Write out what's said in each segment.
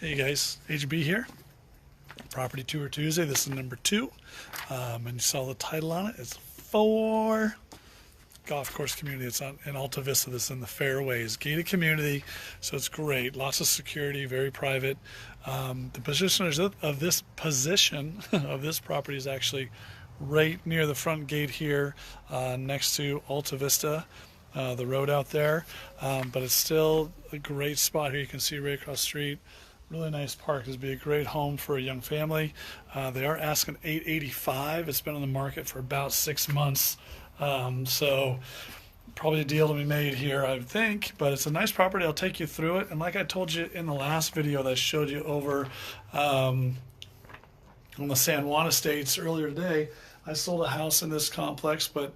Hey you guys, HB here. Property Tour Tuesday. This is number 2. And you saw the title on it. It's Fore golf course community. It's in Alta Vista. This is in the fairways. Gated community, so it's great. Lots of security, very private. The positioners of this position of this property is actually right near the front gate here, next to Alta Vista. The road out there, but it's still a great spot here. You can see right across the street. Really nice park. This would be a great home for a young family. They are asking $885. It's been on the market for about 6 months, so probably a deal to be made here, I think. But it's a nice property. I'll take you through it. And like I told you in the last video that I showed you over on the San Juan Estates earlier today, I sold a house in this complex, but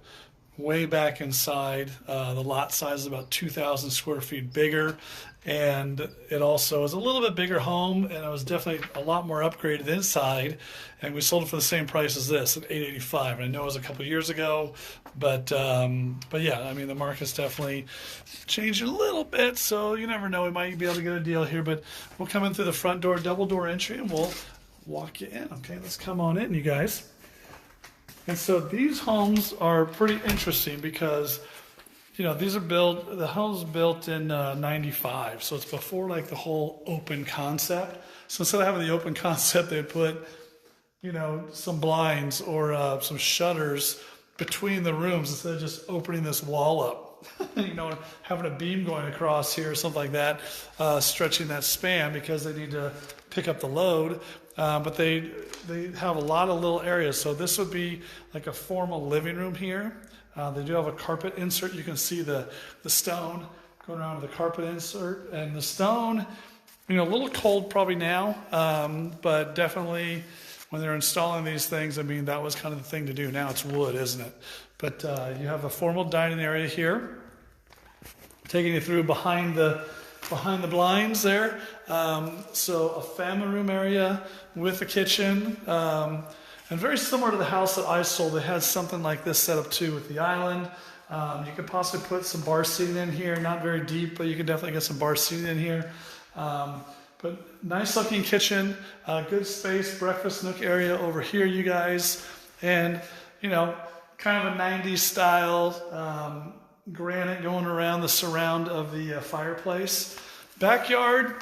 way back inside. The lot size is about 2,000 square feet bigger, and it also is a little bit bigger home, and it was definitely a lot more upgraded inside, and we sold it for the same price as this at $885. And I know it was a couple years ago, but yeah, I mean, the market's definitely changed a little bit, so you never know, we might be able to get a deal here. But we'll come in through the front door, double door entry, and we'll walk you in. Okay, let's come on in, you guys. And so these homes are pretty interesting because, you know, these are built, the house was built in 95. So it's before like the whole open concept. So instead of having the open concept, they'd put, you know, some blinds or some shutters between the rooms instead of just opening this wall up. You know, having a beam going across here or something like that, stretching that span because they need to pick up the load. But they have a lot of little areas. So this would be like a formal living room here. They do have a carpet insert. You can see the stone going around with the carpet insert. And the stone, you know, a little cold probably now, but definitely when they're installing these things, I mean, that was kind of the thing to do. Now it's wood, isn't it? But you have a formal dining area here, taking you through behind the blinds there. So a family room area with a kitchen, and very similar to the house that I sold. They had something like this set up too with the island. You could possibly put some bar seating in here, not very deep, but you could definitely get some bar seating in here. But nice looking kitchen, good space, breakfast nook area over here, you guys. And, you know, kind of a 90s style, granite going around the surround of the fireplace. Backyard,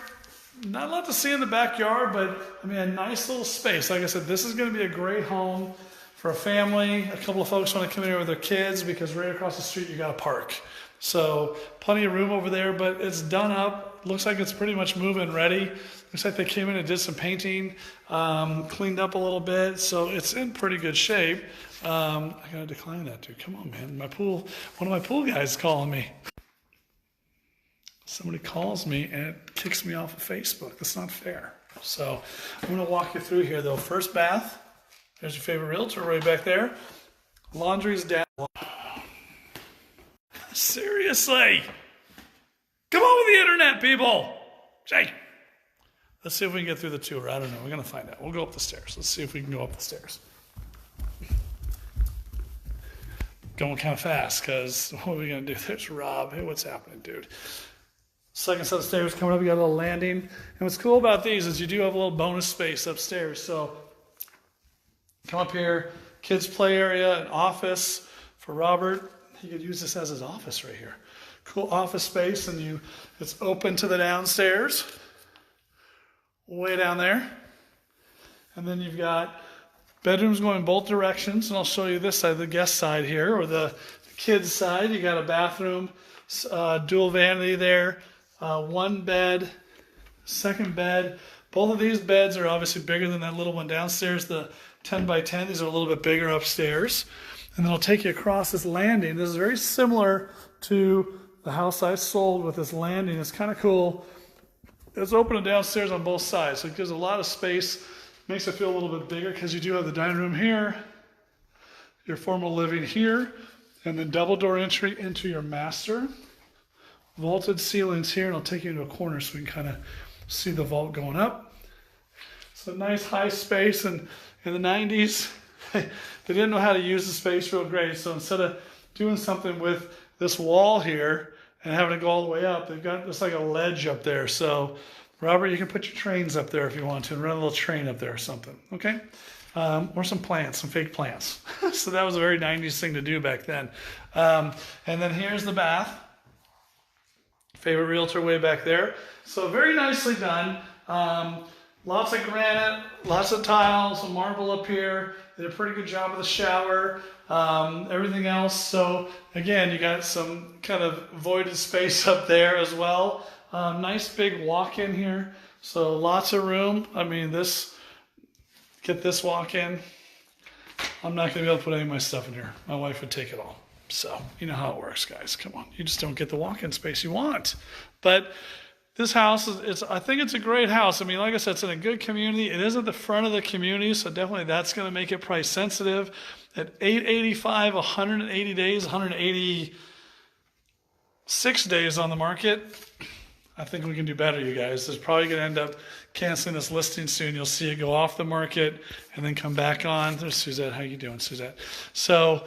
not a lot to see in the backyard, but I mean, a nice little space. Like I said, this is going to be a great home for a family. A couple of folks want to come in here with their kids because right across the street you got a park. So plenty of room over there, but it's done up. Looks like it's pretty much move-in ready. Looks like they came in and did some painting, cleaned up a little bit, so it's in pretty good shape. I gotta decline that, dude. Come on, man. One of my pool guys is calling me. Somebody calls me and it kicks me off of Facebook. That's not fair. So I'm gonna walk you through here though. First bath. There's your favorite realtor right back there. Laundry's down. Seriously. Come on with the internet, people. Jay. Let's see if we can get through the tour. I don't know. We're gonna find out. We'll go up the stairs. Let's see if we can go up the stairs. Going kind of fast because what are we gonna do? There's Rob. Hey, what's happening, dude? Second set of stairs coming up. You got a little landing. And what's cool about these is you do have a little bonus space upstairs. So come up here, kids play area, an office for Robert. He could use this as his office right here. Cool office space, and it's open to the downstairs, way down there. And then you've got bedrooms going both directions, and I'll show you this side, the guest side here, or the kids side. You got a bathroom, dual vanity there, one bed, second bed. Both of these beds are obviously bigger than that little one downstairs, the 10 by 10. These are a little bit bigger upstairs. And then I'll take you across this landing. This is very similar to the house I sold with this landing. It's kind of cool. It's open and downstairs on both sides, so it gives a lot of space. Makes it feel a little bit bigger because you do have the dining room here, your formal living here, and then double door entry into your master. Vaulted ceilings here, and I'll take you into a corner so we can kind of see the vault going up. It's a nice high space, and in the 90s, they didn't know how to use the space real great, so instead of doing something with this wall here and having to go all the way up, they've got just like a ledge up there. So Robert, you can put your trains up there if you want to and run a little train up there or something, okay? Or some plants, some fake plants. So that was a very 90s thing to do back then. And then here's the bath. Favorite realtor way back there. So very nicely done. Lots of granite, lots of tile, some marble up here. Did a pretty good job with the shower. Everything else. So again, you got some kind of voided space up there as well. Nice big walk-in here. So lots of room. I mean, get this walk-in. I'm not going to be able to put any of my stuff in here. My wife would take it all. So you know how it works, guys. Come on. You just don't get the walk-in space you want. But this house I think it's a great house. I mean, like I said, it's in a good community. It is at the front of the community, so definitely that's going to make it price sensitive. At $885, 180 days, 186 days on the market, I think we can do better, you guys. It's probably going to end up canceling this listing soon. You'll see it go off the market and then come back on. There's Suzette. How you doing, Suzette? So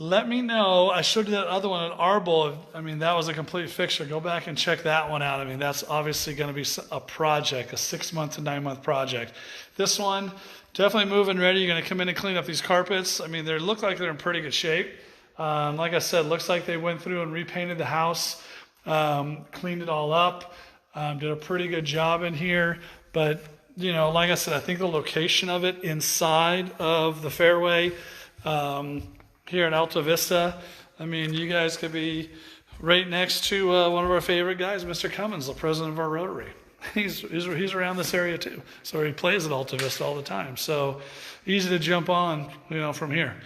let me know. I showed you that other one at Arbol. I mean, that was a complete fixture. Go back and check that one out. I mean, that's obviously going to be a project, a 6-month to 9-month project. This one, definitely move-in ready. You're going to come in and clean up these carpets. I mean, they look like they're in pretty good shape. Like I said, looks like they went through and repainted the house, cleaned it all up, did a pretty good job in here. But, you know, like I said, I think the location of it inside of the fairway, here in Alta Vista, I mean, you guys could be right next to one of our favorite guys, Mr. Cummins, the president of our Rotary. He's around this area too. So he plays at Alta Vista all the time. So easy to jump on, you know, from here.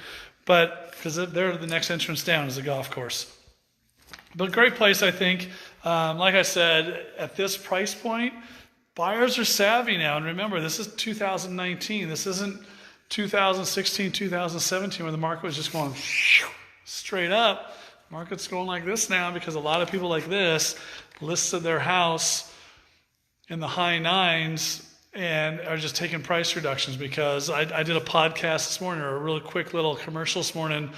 But because they're the next entrance down is the golf course. But great place, I think. Like I said, at this price point, buyers are savvy now. And remember, this is 2019. This isn't 2016, 2017, where the market was just going straight up. Market's going like this now because a lot of people like this listed their house in the high 9s and are just taking price reductions. Because I did a podcast this morning, or a really quick little commercial this morning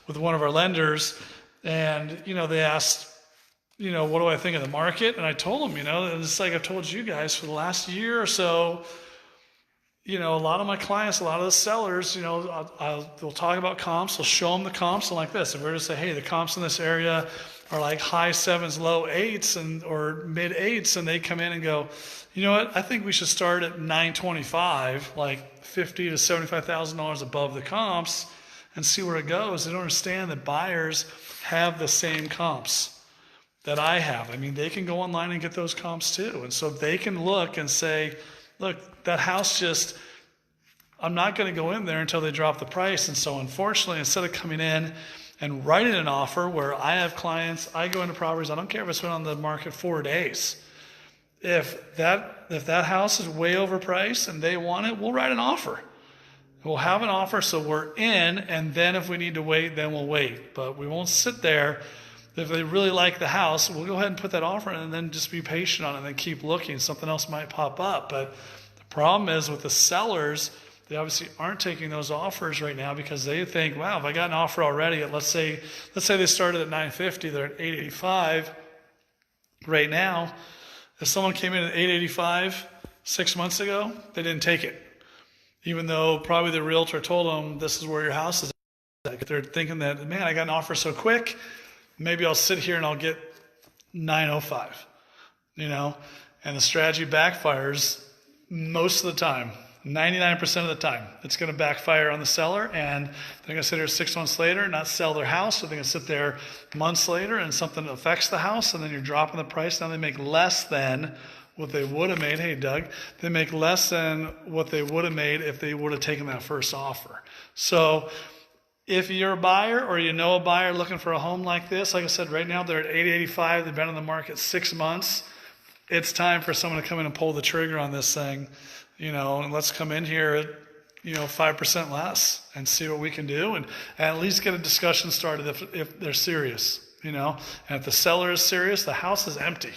with one of our lenders, and you know, they asked, you know, what do I think of the market? And I told them, you know, it's like I've told you guys for the last year or so. You know, a lot of my clients, a lot of the sellers, you know, they'll talk about comps. They'll show them the comps, and like this. If we're to say, hey, the comps in this area are like high 7s, low 8s, or mid 8s, and they come in and go, you know what? I think we should start at 925, like $50,000 to $75,000 above the comps, and see where it goes. They don't understand that buyers have the same comps that I have. I mean, they can go online and get those comps too, and so they can look and say, look, that house just, I'm not going to go in there until they drop the price. And so unfortunately, instead of coming in and writing an offer where I have clients, I go into properties, I don't care if it's been on the market 4 days. If that house is way overpriced and they want it, we'll write an offer. We'll have an offer so we're in, and then if we need to wait, then we'll wait. But we won't sit there. If they really like the house, we'll go ahead and put that offer in and then just be patient on it and then keep looking. Something else might pop up. But the problem is with the sellers, they obviously aren't taking those offers right now because they think, wow, if I got an offer already at, let's say they started at $950, they're at $885 right now. If someone came in at $885 6 months ago, they didn't take it. Even though probably the realtor told them this is where your house is at. They're thinking that, man, I got an offer so quick. Maybe I'll sit here and I'll get $905, you know, and the strategy backfires most of the time, 99% of the time. It's going to backfire on the seller, and they're going to sit here 6 months later and not sell their house, or they're going to sit there months later and something affects the house, and then you're dropping the price. Now they make less than what they would have made. Hey, Doug, they make less than what they would have made if they would have taken that first offer. So if you're a buyer or you know a buyer looking for a home like this, like I said, right now they're at $885. They've been on the market 6 months. It's time for someone to come in and pull the trigger on this thing, you know, and let's come in here at, you know, 5% less and see what we can do, and at least get a discussion started if they're serious, you know. And if the seller is serious, the house is empty.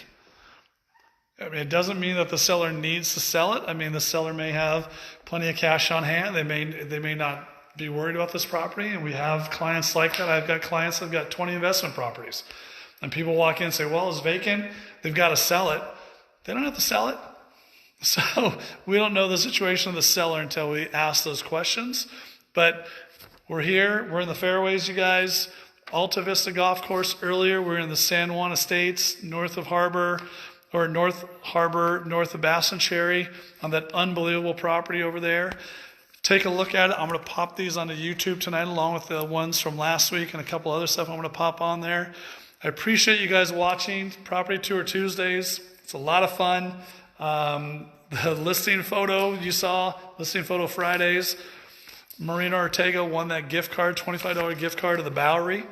I mean, it doesn't mean that the seller needs to sell it. I mean, the seller may have plenty of cash on hand. They may not be worried about this property, and we have clients like that. I've got clients that have got 20 investment properties, and people walk in and say, well, it's vacant, they've got to sell it. they don't have to sell it. So we don't know the situation of the seller until we ask those questions. But we're here. We're in the fairways, you guys. Alta Vista Golf Course earlier. We're in the San Juan Estates, north of Harbor, north of Bass and Cherry, on that unbelievable property over there. Take a look at it. I'm going to pop these onto YouTube tonight along with the ones from last week and a couple other stuff I'm going to pop on there. I appreciate you guys watching Property Tour Tuesdays. It's a lot of fun. The listing photo you saw, listing photo Fridays, Marina Ortega won that gift card, $25 gift card to the Bowery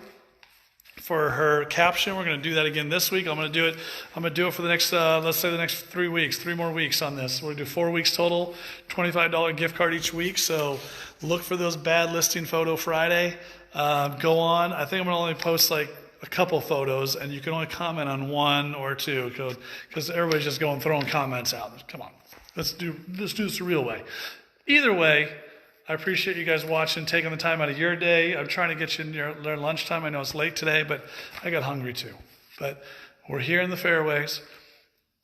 for her caption. We're going to do that again this week. I'm going to do it for the next, let's say the next 3 weeks, 3 more weeks on this. We're going to do 4 weeks total, $25 gift card each week. So look for those bad listing photo Friday. Go on. I think I'm going to only post like a couple photos, and you can only comment on 1 or 2 because everybody's just going throwing comments out. Come on. Let's do this the real way. Either way, I appreciate you guys watching, taking the time out of your day. I'm trying to get you in your lunchtime. I know it's late today, but I got hungry too. But we're here in the fairways,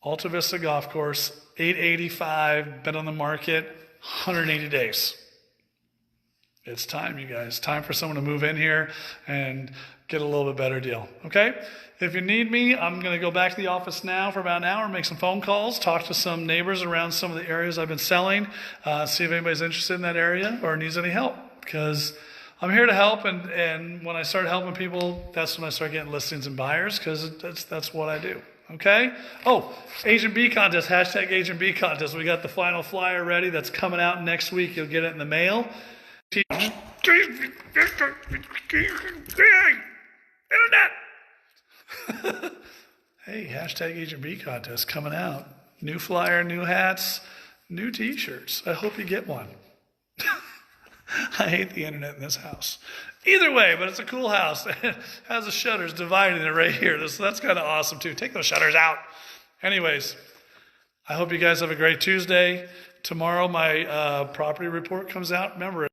Alta Vista Golf Course, $885, been on the market, 180 days. It's time, you guys. Time for someone to move in here and get a little bit better deal, okay? If you need me, I'm going to go back to the office now for about an hour, make some phone calls, talk to some neighbors around some of the areas I've been selling, see if anybody's interested in that area or needs any help, because I'm here to help, and when I start helping people, that's when I start getting listings and buyers, because that's what I do, okay? Oh, Agent B contest, hashtag Agent B contest. We got the final flyer ready. That's coming out next week. You'll get it in the mail. Internet! Hey, hashtag Agent B contest coming out. New flyer, new hats, new t-shirts. I hope you get one. I hate the internet in this house. Either way, but it's a cool house. It has the shutters dividing it right here. So that's kind of awesome too. Take those shutters out. Anyways, I hope you guys have a great Tuesday. Tomorrow my property report comes out. Remember,